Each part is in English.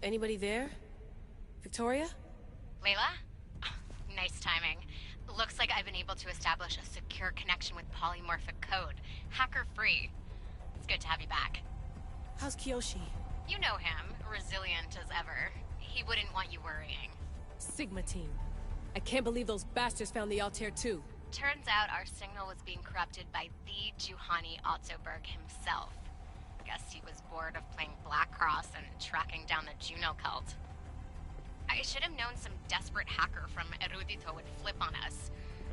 Anybody there? Victoria? Layla? Nice timing. Looks like I've been able to establish a secure connection with polymorphic code. Hacker-free. It's good to have you back. How's Kiyoshi? You know him, resilient as ever. He wouldn't want you worrying. Sigma team. I can't believe those bastards found the Altair too. Turns out our signal was being corrupted by the Juhani Otzoberg himself. Guess he was bored of playing Black Cross and tracking down the Juno cult. I should have known some desperate hacker from Erudito would flip on us.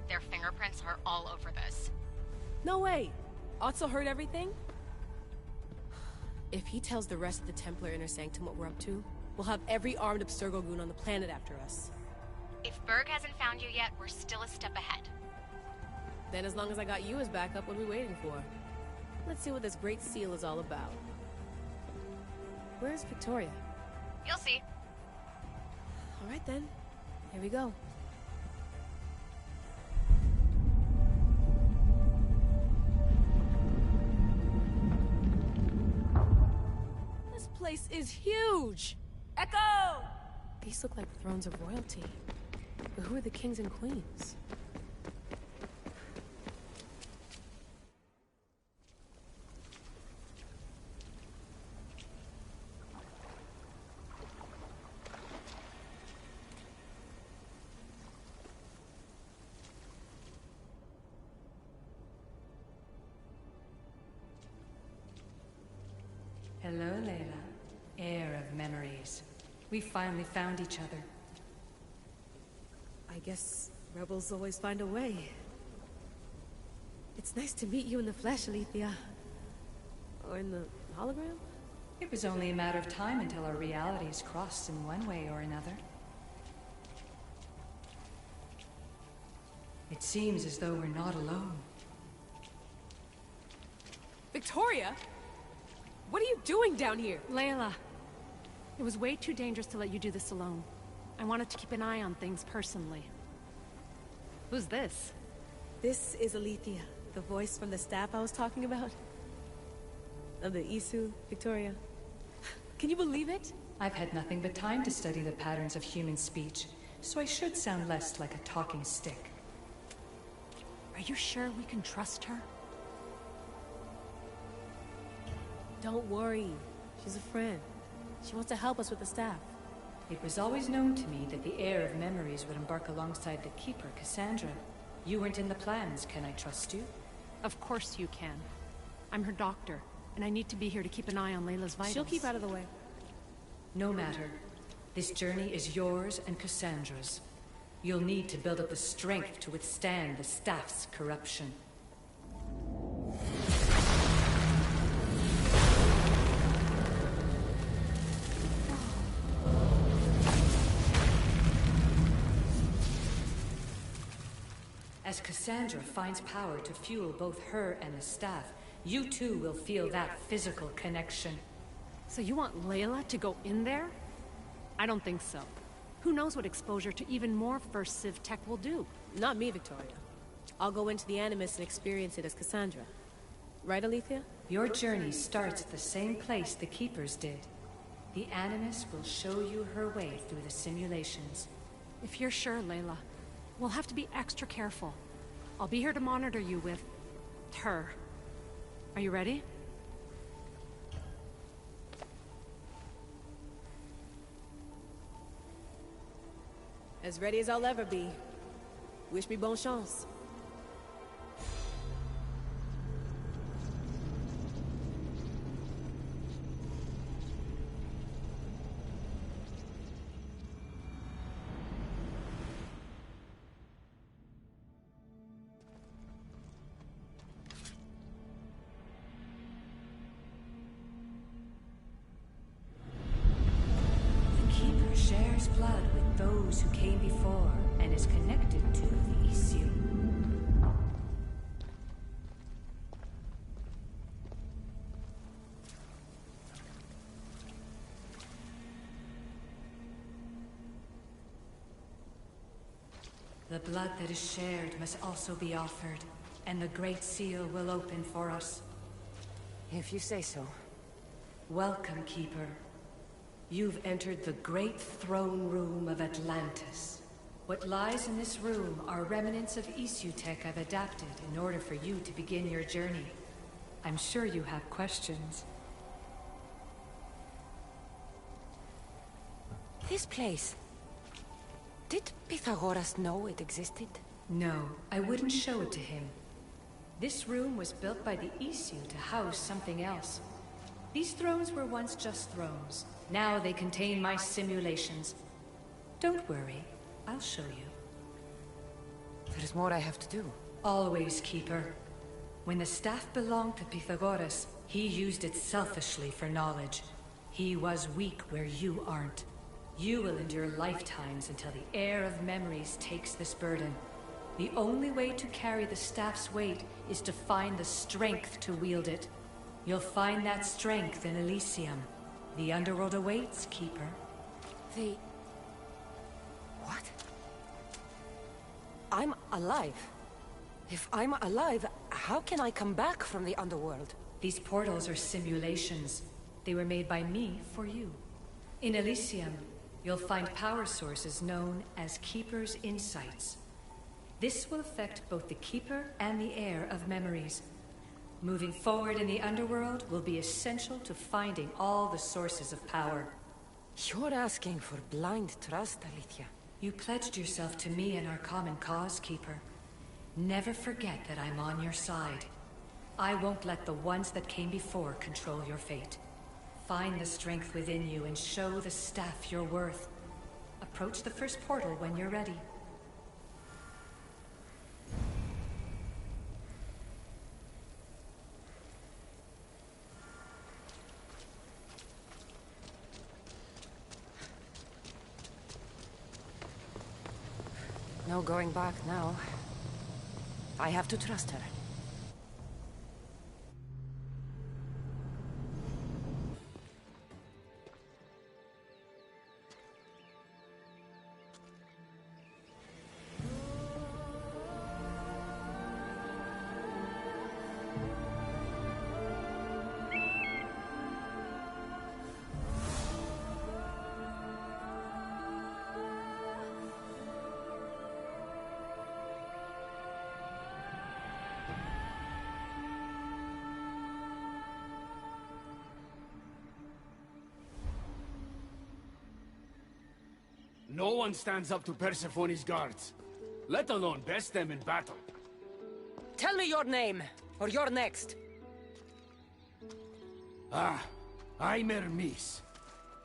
Their fingerprints are all over this. No way! Otso heard everything? If he tells the rest of the Templar Inner Sanctum what we're up to, we'll have every armed Abstergo goon on the planet after us. If Berg hasn't found you yet, we're still a step ahead. Then as long as I got you as backup, what are we waiting for? Let's see what this Great Seal is all about. Where's Victoria? You'll see. Alright then. Here we go. This place is huge! Echo! These look like thrones of royalty. But who are the kings and queens? Hello, Layla. Heir of memories. We finally found each other. I guess rebels always find a way. It's nice to meet you in the flesh, Alethea. Or in the hologram? It was only a matter of time until our realities crossed in one way or another. It seems as though we're not alone. Victoria? What are you doing down here? Layla, it was way too dangerous to let you do this alone. I wanted to keep an eye on things personally. Who's this? This is Alethea, the voice from the staff I was talking about. Of the Isu, Victoria. Can you believe it? I've had nothing but time to study the patterns of human speech, so I should sound less like a talking stick. Are you sure we can trust her? Don't worry. She's a friend. She wants to help us with the staff. It was always known to me that the heir of memories would embark alongside the Keeper, Cassandra. You weren't in the plans. Can I trust you? Of course you can. I'm her doctor, and I need to be here to keep an eye on Layla's vitals. She'll keep out of the way. No matter. This journey is yours and Cassandra's. You'll need to build up the strength to withstand the staff's corruption. As Cassandra finds power to fuel both her and the staff, you too will feel that physical connection. So you want Layla to go in there? I don't think so. Who knows what exposure to even more First Civ tech will do? Not me, Victoria. I'll go into the Animus and experience it as Cassandra. Right, Alethea? Your journey starts at the same place the Keepers did. The Animus will show you her way through the simulations. If you're sure, Layla, we'll have to be extra careful. I'll be here to monitor you with... her. Are you ready? As ready as I'll ever be. Wish me bonne chance. Shares blood with those who came before and is connected to the Elysium. The blood that is shared must also be offered, and the Great Seal will open for us. If you say so. Welcome, Keeper. You've entered the great throne room of Atlantis. What lies in this room are remnants of Elysium tech I've adapted in order for you to begin your journey. I'm sure you have questions. This place... Did Pythagoras know it existed? No, I wouldn't show it to him. This room was built by the Elysium to house something else. These thrones were once just thrones. Now they contain my simulations. Don't worry, I'll show you. There's more I have to do. Always, Keeper. When the staff belonged to Pythagoras, he used it selfishly for knowledge. He was weak where you aren't. You will endure lifetimes until the heir of memories takes this burden. The only way to carry the staff's weight is to find the strength to wield it. You'll find that strength in Elysium. The underworld awaits, Keeper. What? I'm alive. If I'm alive, how can I come back from the underworld? These portals are simulations. They were made by me for you. In Elysium, you'll find power sources known as Keeper's Insights. This will affect both the Keeper and the heir of memories. Moving forward in the underworld will be essential to finding all the sources of power. You're asking for blind trust, Alethea. You pledged yourself to me and our common cause, Keeper. Never forget that I'm on your side. I won't let the ones that came before control your fate. Find the strength within you and show the staff your worth. Approach the first portal when you're ready. No going back now. I have to trust her. No one stands up to Persephone's guards, let alone best them in battle. Tell me your name, or you're next. I'm Hermes.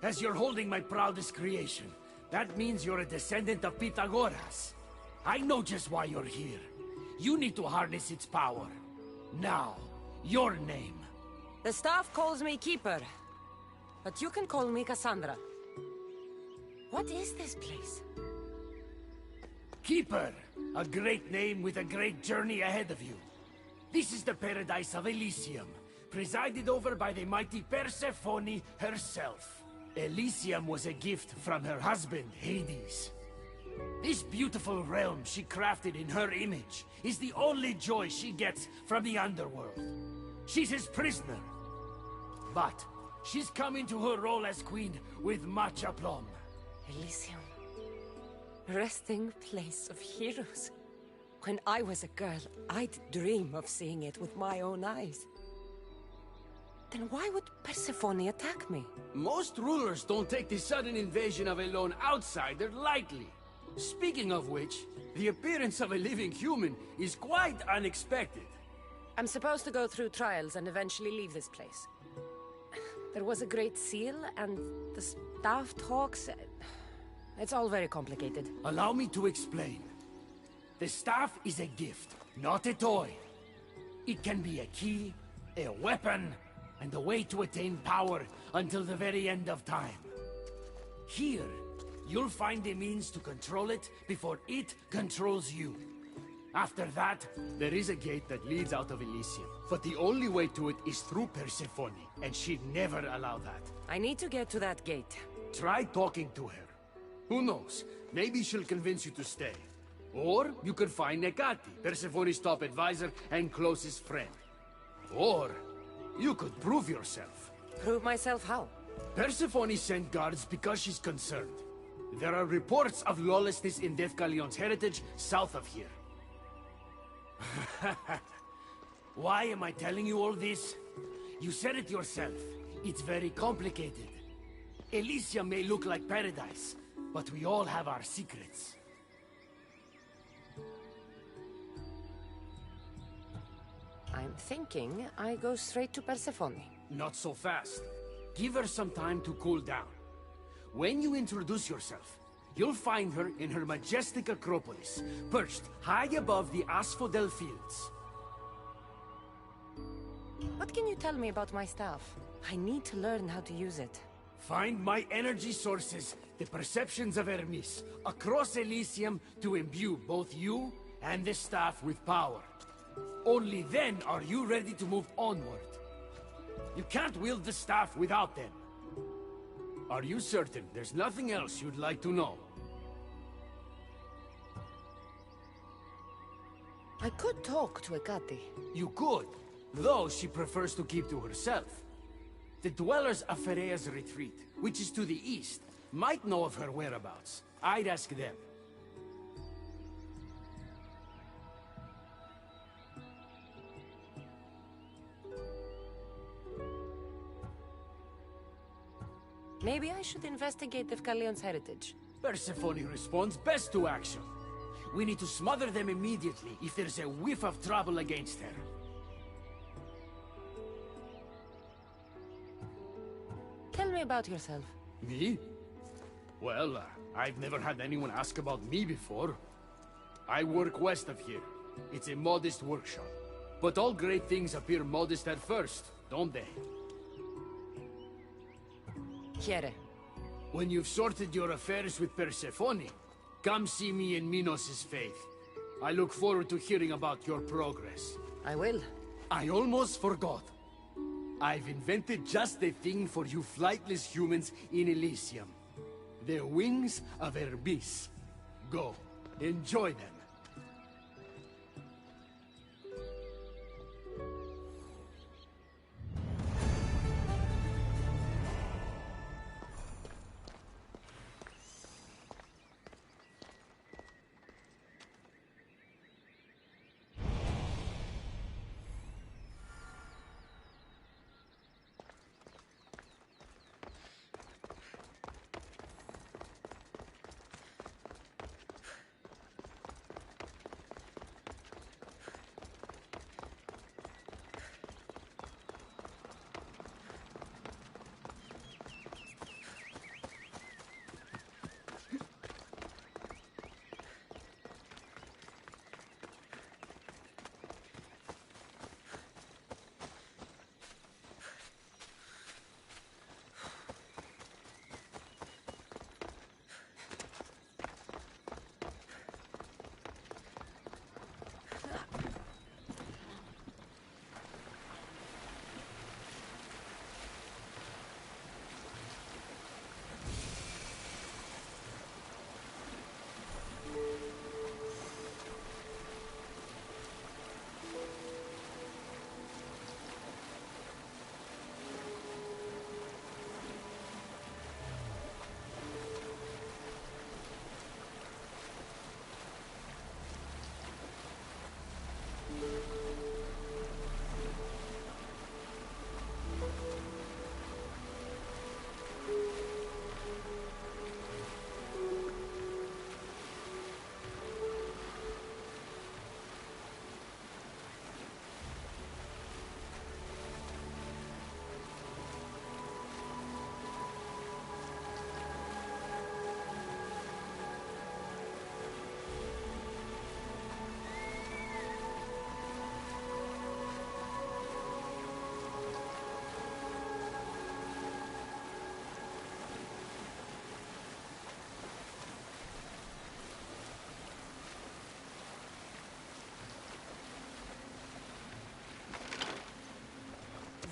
As you're holding my proudest creation, that means you're a descendant of Pythagoras. I know just why you're here. You need to harness its power. Now, your name. The staff calls me Keeper, but you can call me Cassandra. What is this place? Keeper, a great name with a great journey ahead of you. This is the paradise of Elysium, presided over by the mighty Persephone herself. Elysium was a gift from her husband, Hades. This beautiful realm she crafted in her image is the only joy she gets from the underworld. She's his prisoner. But she's come into her role as queen with much aplomb. Elysium. Resting place of heroes. When I was a girl, I'd dream of seeing it with my own eyes. Then why would Persephone attack me? Most rulers don't take the sudden invasion of a lone outsider lightly. Speaking of which, the appearance of a living human is quite unexpected. I'm supposed to go through trials and eventually leave this place. There was a great seal, and the staff talks... It's all very complicated. Allow me to explain. The staff is a gift, not a toy. It can be a key, a weapon, and a way to attain power until the very end of time. Here, you'll find a means to control it before it controls you. After that, there is a gate that leads out of Elysium. But the only way to it is through Persephone, and she'd never allow that. I need to get to that gate. Try talking to her. Who knows? Maybe she'll convince you to stay. Or you could find Nekati, Persephone's top advisor and closest friend. Or you could prove yourself. Prove myself how? Persephone sent guards because she's concerned. There are reports of lawlessness in Defcalion's heritage south of here. Why am I telling you all this? You said it yourself. It's very complicated. Elysium may look like paradise, but we all have our secrets. I'm thinking I go straight to Persephone. Not so fast. Give her some time to cool down. When you introduce yourself, you'll find her in her majestic acropolis, perched high above the asphodel fields. What can you tell me about my staff? I need to learn how to use it. Find my energy sources, the perceptions of Hermes, across Elysium to imbue both you and the staff with power. Only then are you ready to move onward. You can't wield the staff without them. Are you certain there's nothing else you'd like to know? I could talk to Ekati. You could, though she prefers to keep to herself. The dwellers of Pherea's retreat, which is to the east, might know of her whereabouts. I'd ask them. Maybe I should investigate Defcalion's heritage. Persephone responds best to action. We need to smother them immediately if there's a whiff of trouble against her. Tell me about yourself. Me? Well, I've never had anyone ask about me before. I work west of here. It's a modest workshop. But all great things appear modest at first, don't they? Here. When you've sorted your affairs with Persephone, come see me in Minos' faith. I look forward to hearing about your progress. I will. I almost forgot. I've invented just the thing for you flightless humans in Elysium. The wings of Hermes. Go, enjoy them.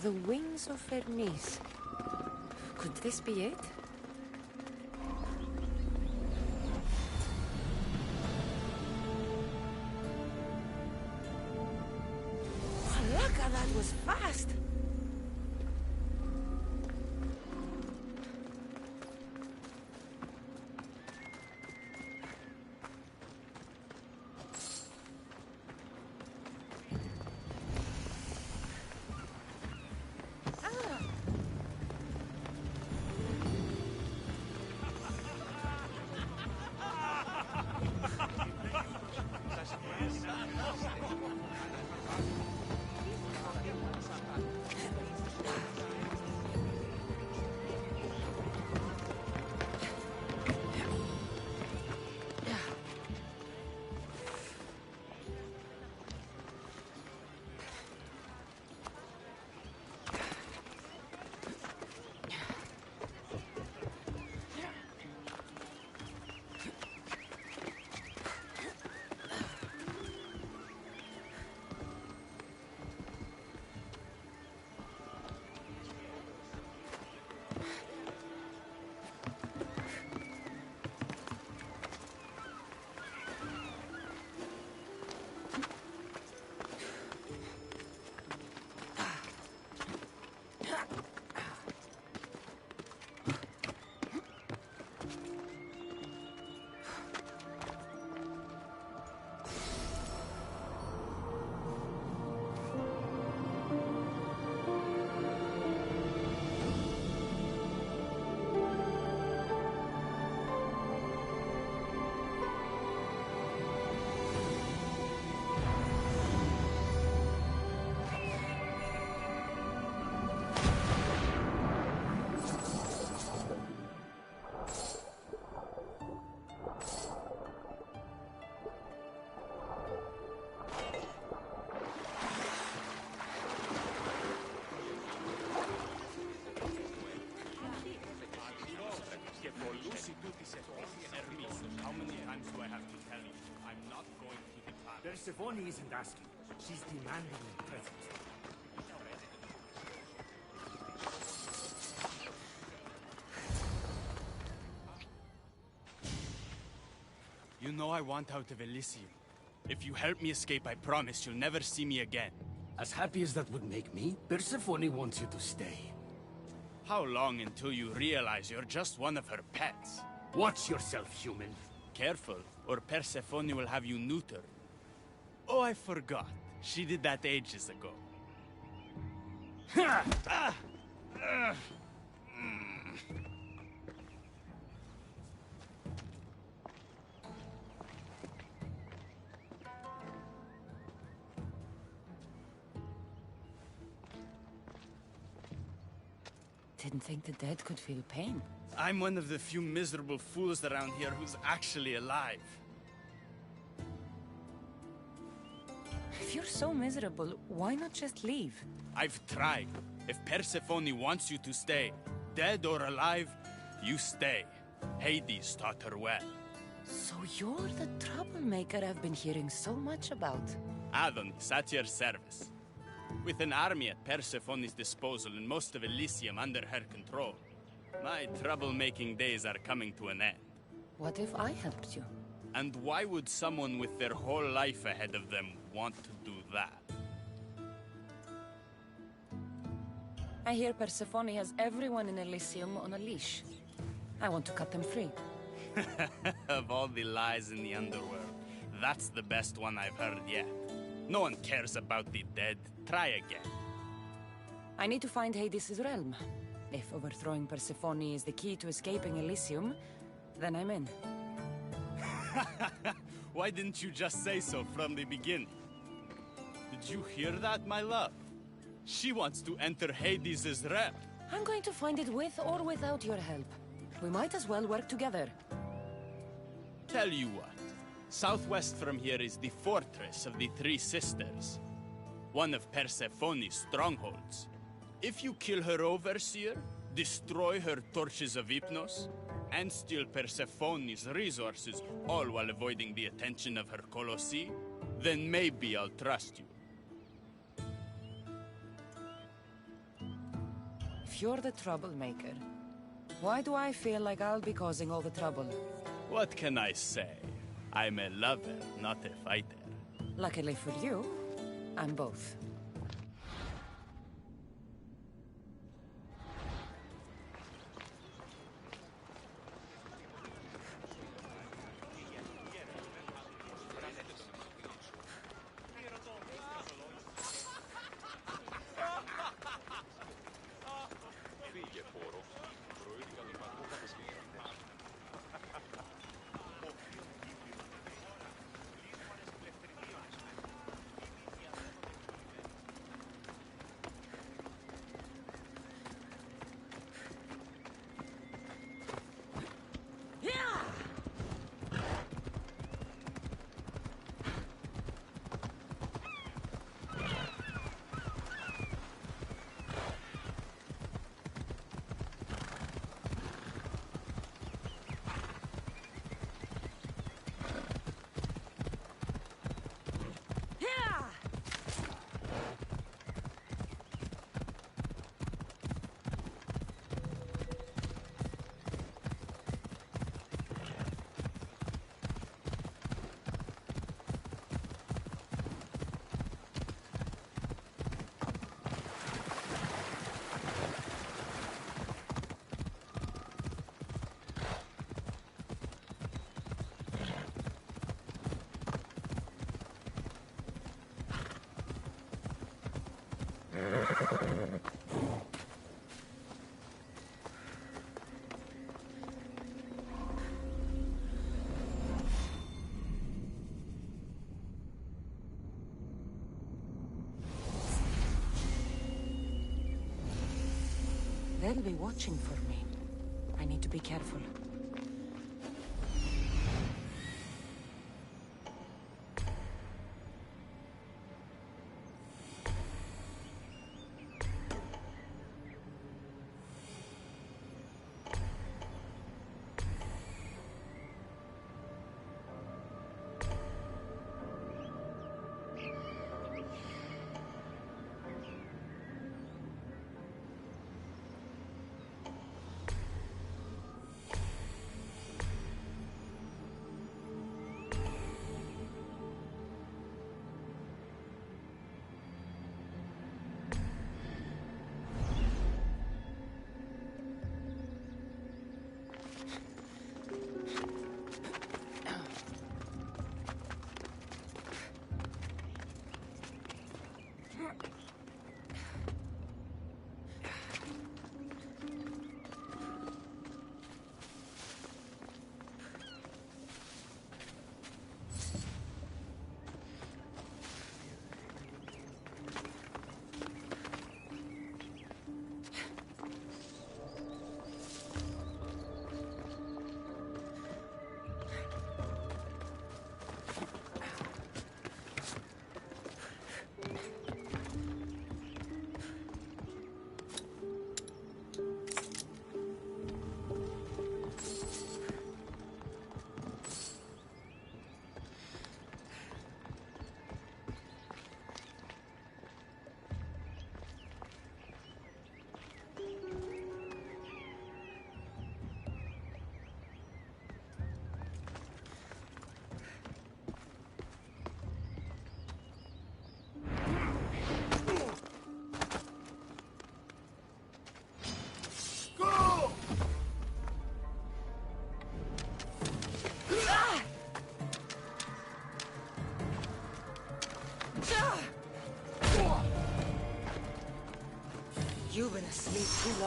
The wings of Hermes. Could this be it? Look, that was fast! Persephone isn't asking. She's demanding your presence. You know I want out of Elysium. If you help me escape, I promise you'll never see me again. As happy as that would make me, Persephone wants you to stay. How long until you realize you're just one of her pets? Watch yourself, human. Careful, or Persephone will have you neutered. Oh, I forgot. She did that ages ago. Didn't think the dead could feel pain. I'm one of the few miserable fools around here who's actually alive. If you're so miserable, why not just leave? I've tried. If Persephone wants you to stay, dead or alive, you stay. Hades taught her well. So you're the troublemaker I've been hearing so much about. Adonis, at your service. With an army at Persephone's disposal and most of Elysium under her control, my troublemaking days are coming to an end. What if I helped you? And why would someone with their whole life ahead of them want to do that? I hear Persephone has everyone in Elysium on a leash. I want to cut them free. Of all the lies in the underworld, that's the best one I've heard yet. No one cares about the dead. Try again. I need to find Hades' realm. If overthrowing Persephone is the key to escaping Elysium, then I'm in. Why didn't you just say so from the beginning? Did you hear that, my love? She wants to enter Hades' realm. I'm going to find it with or without your help. We might as well work together. Tell you what. Southwest from here is the fortress of the Three Sisters. One of Persephone's strongholds. If you kill her overseer, destroy her torches of Hypnos, and steal Persephone's resources, all while avoiding the attention of her Colossi, then maybe I'll trust you. If you're the troublemaker, why do I feel like I'll be causing all the trouble? What can I say? I'm a lover, not a fighter. Luckily for you, I'm both. They'll be watching for me. I need to be careful.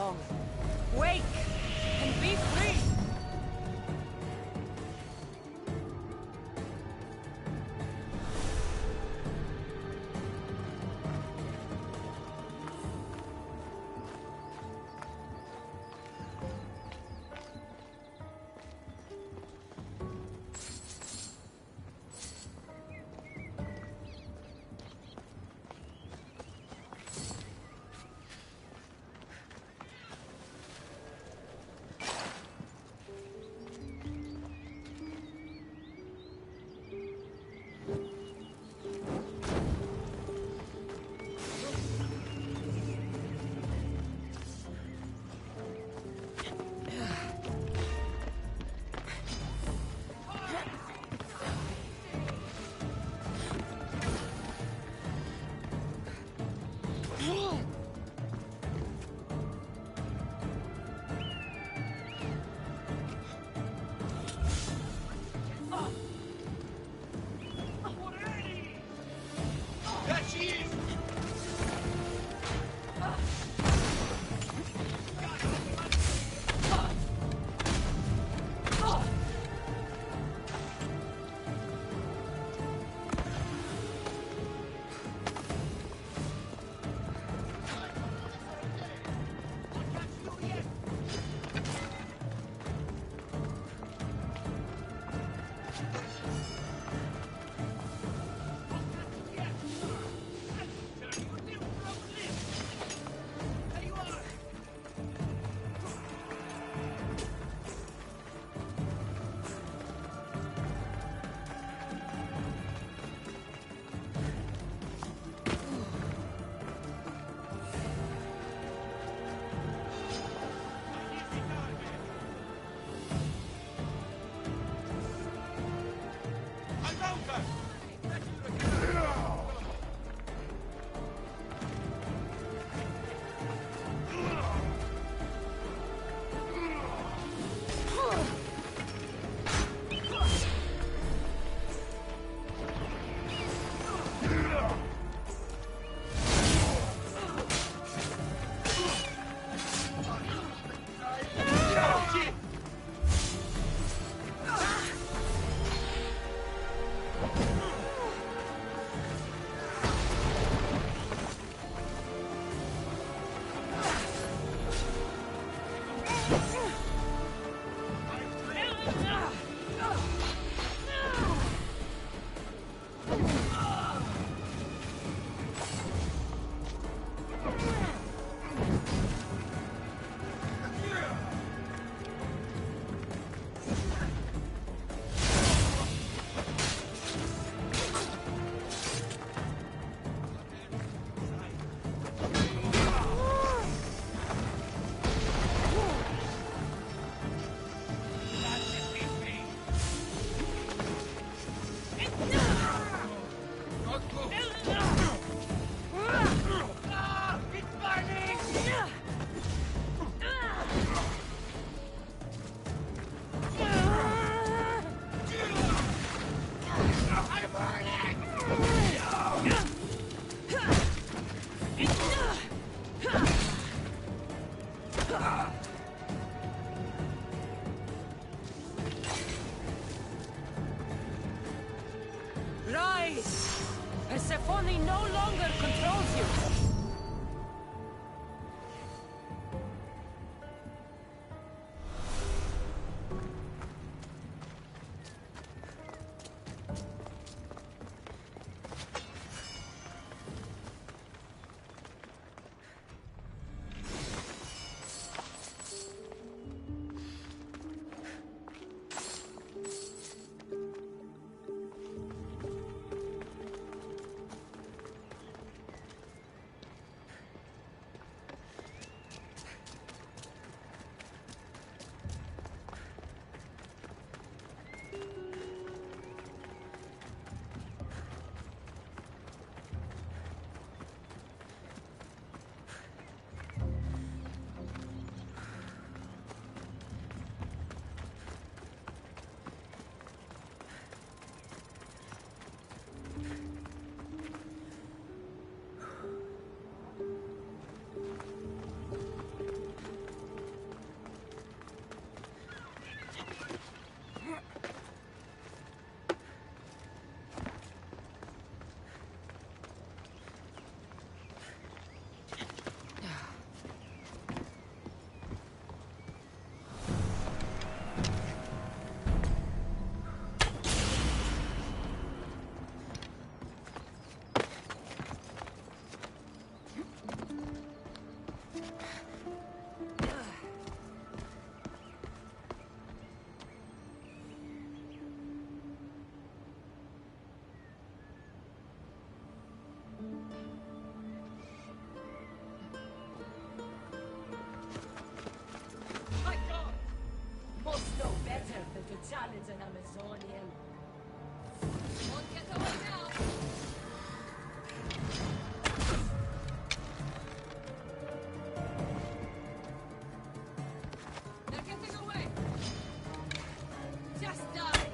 long. Wake and be free! Persephone no longer controls you! ballads an Amazonian. Won't get away now. They're getting away. Just die.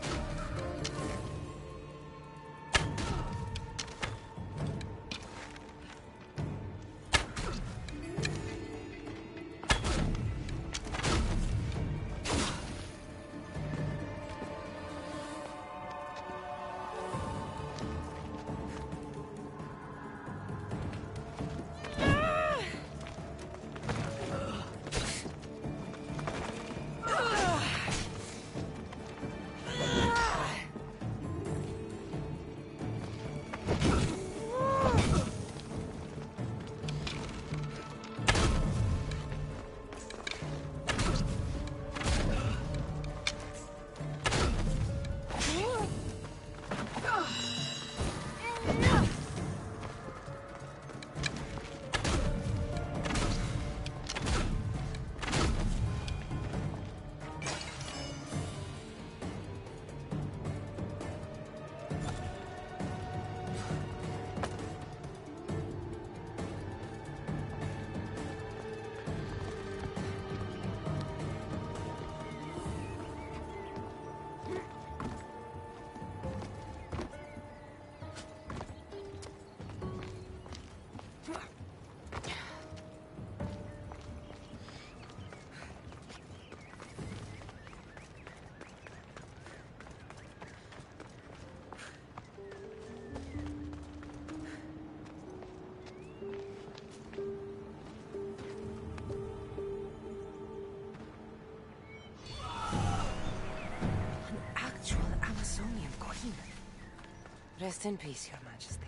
Rest in peace, Your Majesty.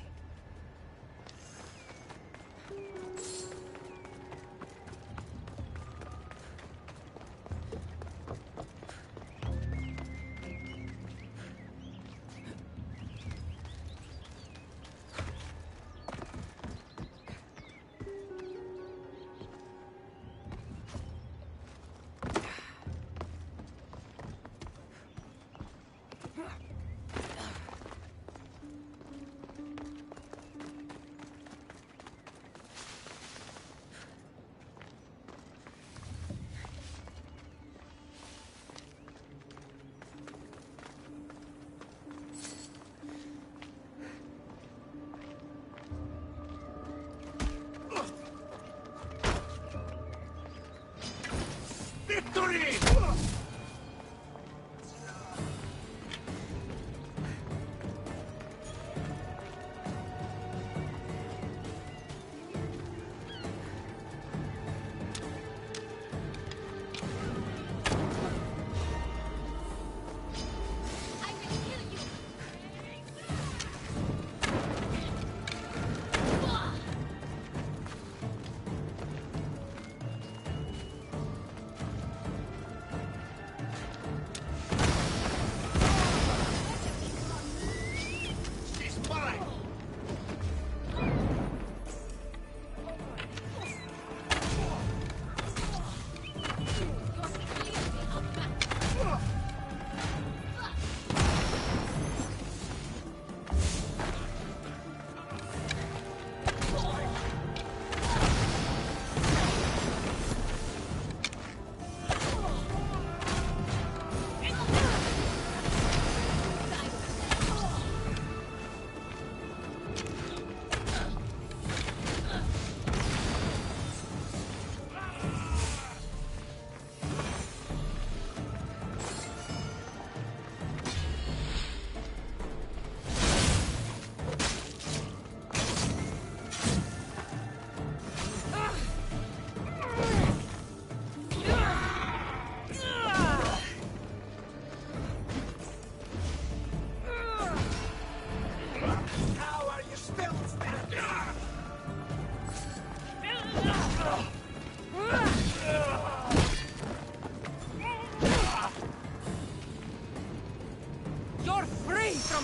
Victory!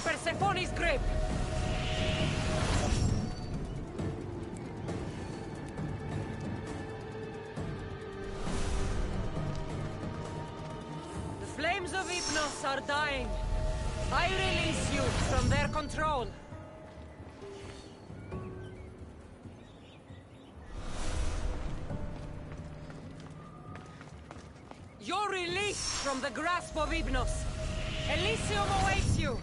Persephone's grip! The flame flames of Hypnos are dying. I release you from their control. You're released from the grasp of Hypnos. Elysium awaits you.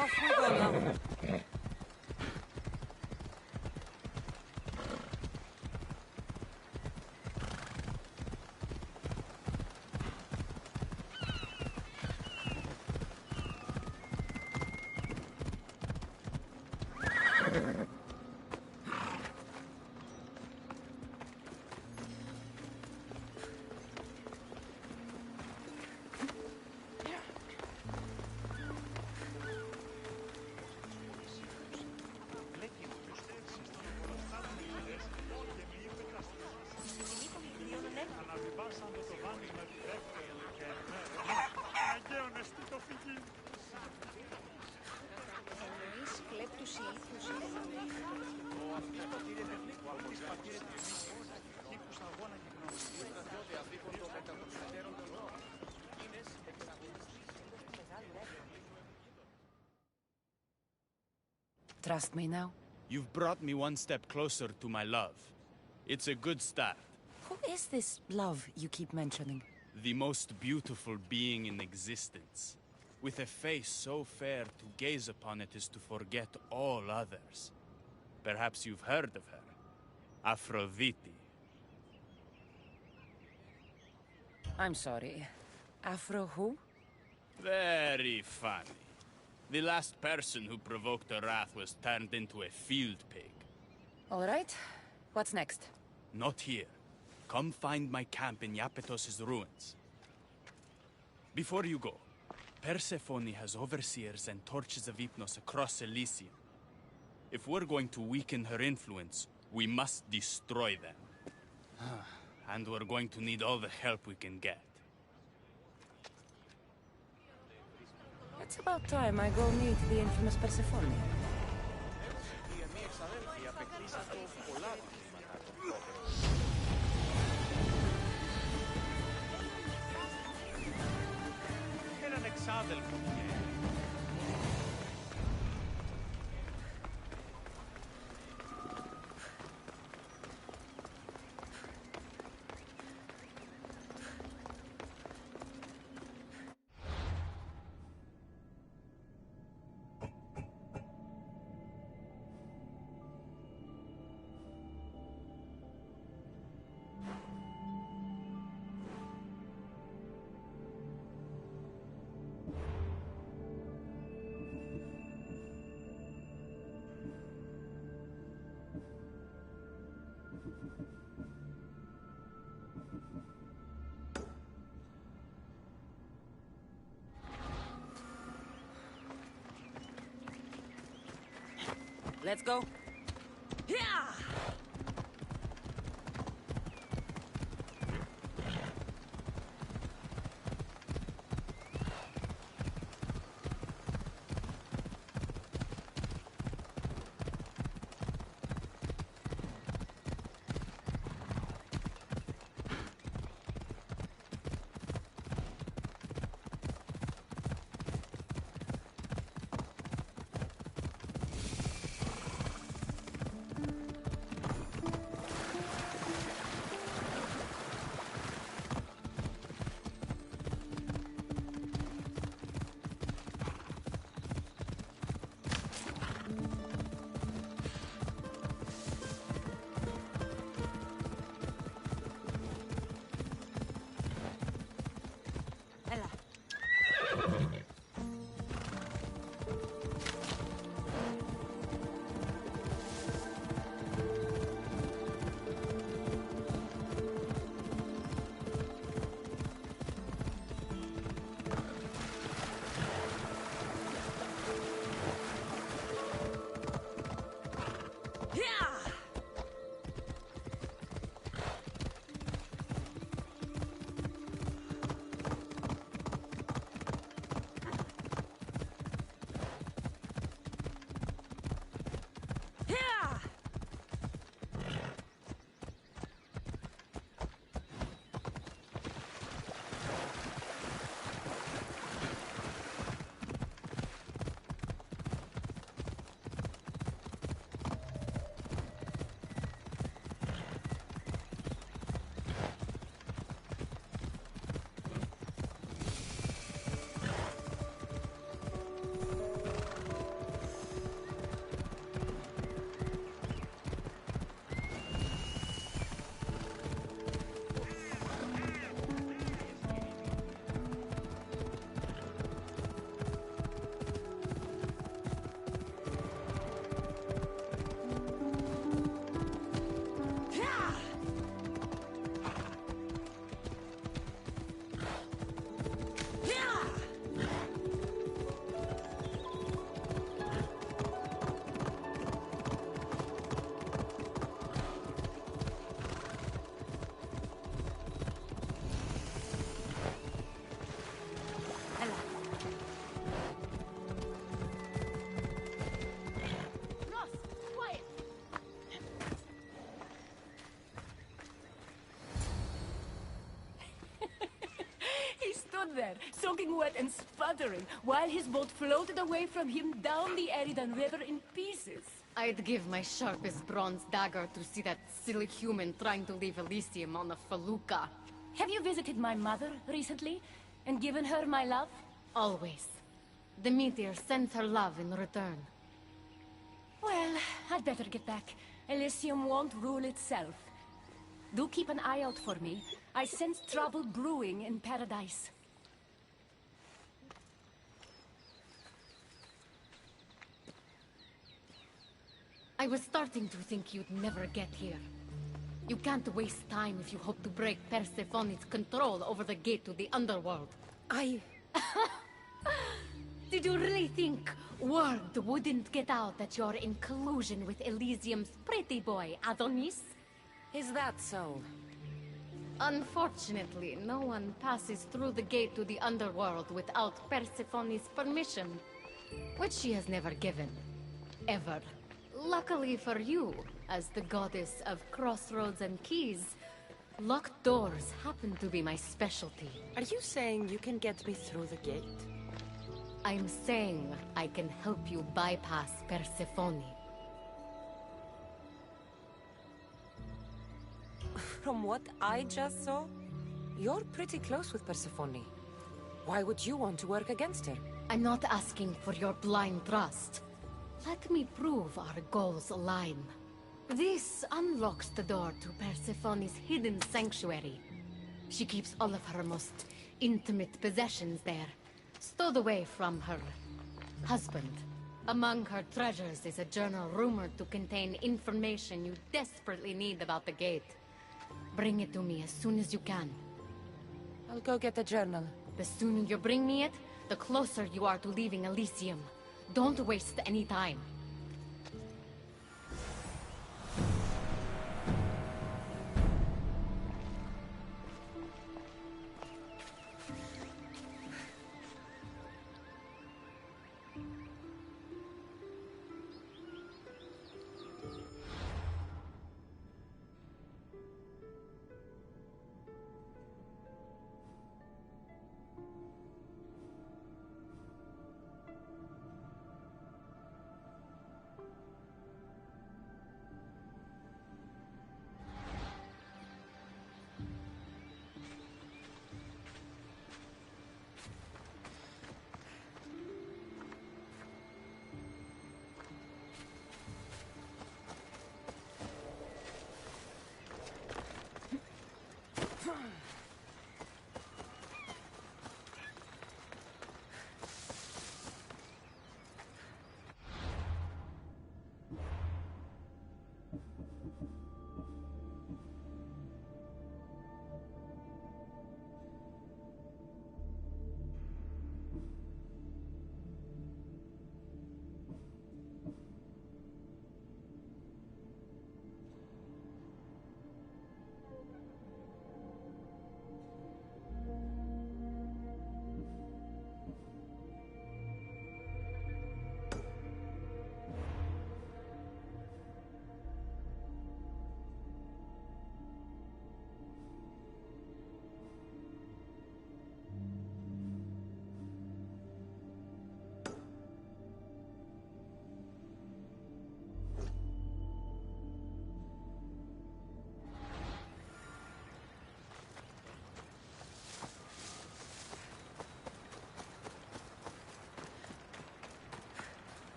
Off we go now. Trust me now? You've brought me one step closer to my love. It's a good start. Who is this love you keep mentioning? The most beautiful being in existence. With a face so fair, to gaze upon it is to forget all others. Perhaps you've heard of her. Aphrodite. I'm sorry. Afro who? Very funny. The last person who provoked her wrath was turned into a field pig. All right. What's next? Not here. Come find my camp in Iapetos' ruins. Before you go, Persephone has overseers and torches of Hypnos across Elysium. If we're going to weaken her influence, we must destroy them. And we're going to need all the help we can get. It's about time I go meet the infamous Persephone. Έναν εξάδελφο. Let's go. Yeah! stood there, soaking wet and sputtering, while his boat floated away from him down the Eridan River in pieces. I'd give my sharpest bronze dagger to see that silly human trying to leave Elysium on a felucca. Have you visited my mother recently, and given her my love? Always. The meteor sends her love in return. Well, I'd better get back. Elysium won't rule itself. Do keep an eye out for me. I sense trouble brewing in Paradise. I was starting to think you'd never get here. You can't waste time if you hope to break Persephone's control over the gate to the underworld. Did you really think word wouldn't get out that you're in collusion with Elysium's pretty boy, Adonis? Is that so? Unfortunately, no one passes through the gate to the underworld without Persephone's permission, which she has never given. Ever. Luckily for you, as the goddess of crossroads and keys, locked doors happen to be my specialty. Are you saying you can get me through the gate? I'm saying I can help you bypass Persephone. From what I just saw, you're pretty close with Persephone. Why would you want to work against her? I'm not asking for your blind trust. Let me prove our goals align. This unlocks the door to Persephone's hidden sanctuary. She keeps all of her most intimate possessions there, stowed away from her husband. Among her treasures is a journal rumored to contain information you desperately need about the gate. Bring it to me as soon as you can. I'll go get the journal. The sooner you bring me it, the closer you are to leaving Elysium. Don't waste any time.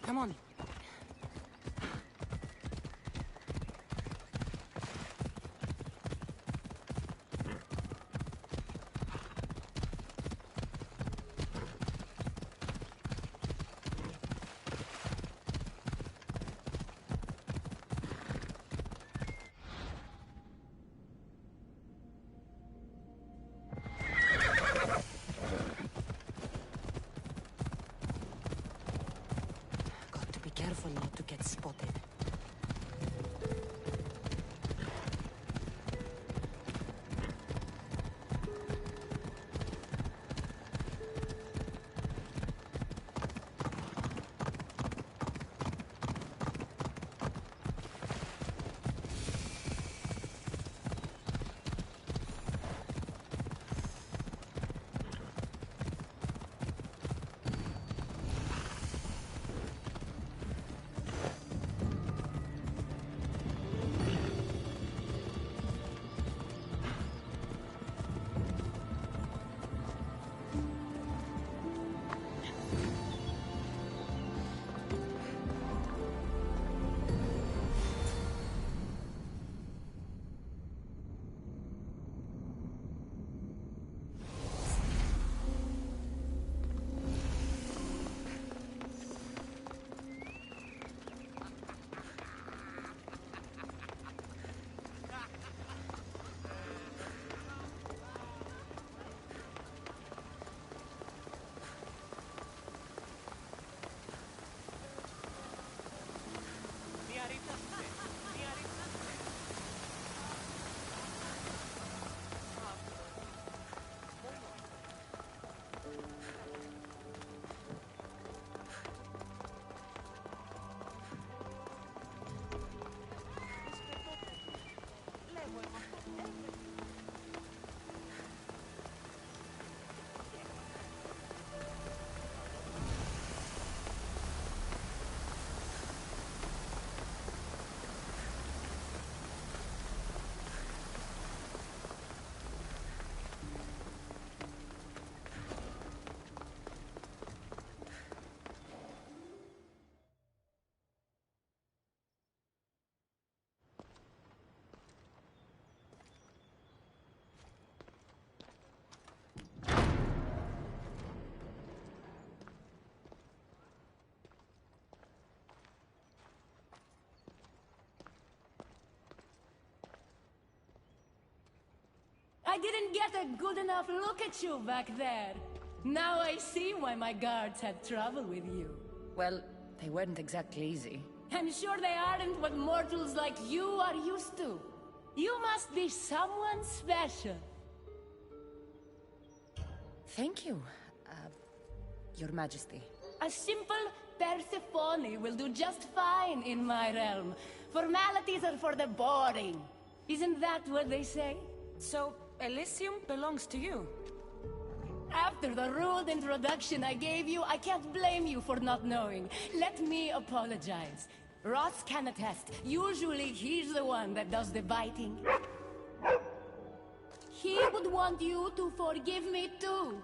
Come on. Careful not to get spotted. I didn't get a good enough look at you back there. Now I see why my guards had trouble with you. Well, they weren't exactly easy. I'm sure they aren't what mortals like you are used to. You must be someone special. Thank you, Your Majesty. A simple Persephone will do just fine in my realm. Formalities are for the boring. Isn't that what they say? So, Elysium belongs to you? After the rude introduction I gave you, I can't blame you for not knowing. Let me apologize. Ross can attest. Usually he's the one that does the biting. He would want you to forgive me too.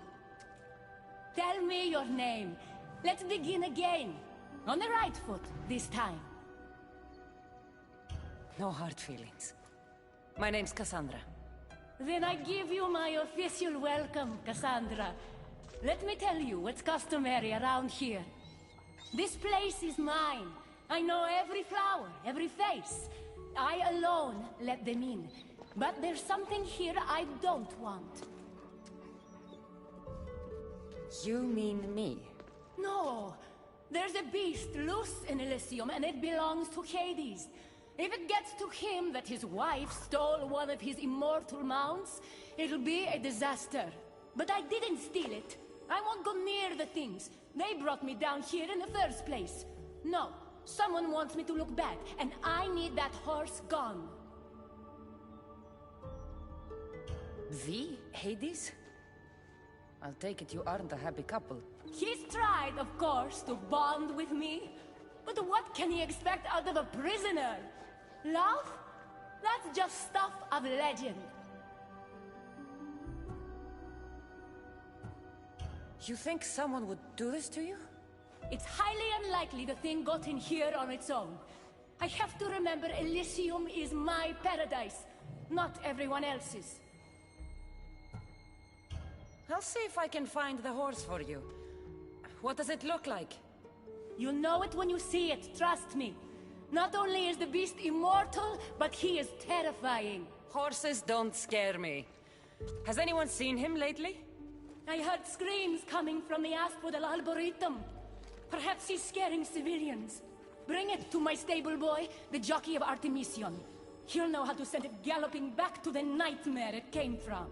Tell me your name. Let's begin again. On the right foot, this time. No hard feelings. My name's Cassandra. Then I give you my official welcome, Cassandra. Let me tell you what's customary around here. This place is mine. I know every flower, every face. I alone let them in. But there's something here I don't want. You mean me? No. There's a beast loose in Elysium, and it belongs to Hades. If it gets to him that his wife stole one of his immortal mounts, it'll be a disaster. But I didn't steal it. I won't go near the things. They brought me down here in the first place. No, someone wants me to look bad, and I need that horse gone. The Hades? I'll take it you aren't a happy couple. He's tried, of course, to bond with me. But what can he expect out of a prisoner? Love? That's just stuff of legend. You think someone would do this to you? It's highly unlikely the thing got in here on its own. I have to remember Elysium is my paradise, not everyone else's. I'll see if I can find the horse for you. What does it look like? You'll know it when you see it, trust me. Not only is the beast immortal, but he is terrifying. Horses don't scare me. Has anyone seen him lately? I heard screams coming from the Asphodel Arboretum. Perhaps he's scaring civilians. Bring it to my stable boy, the jockey of Artemision. He'll know how to send it galloping back to the nightmare it came from.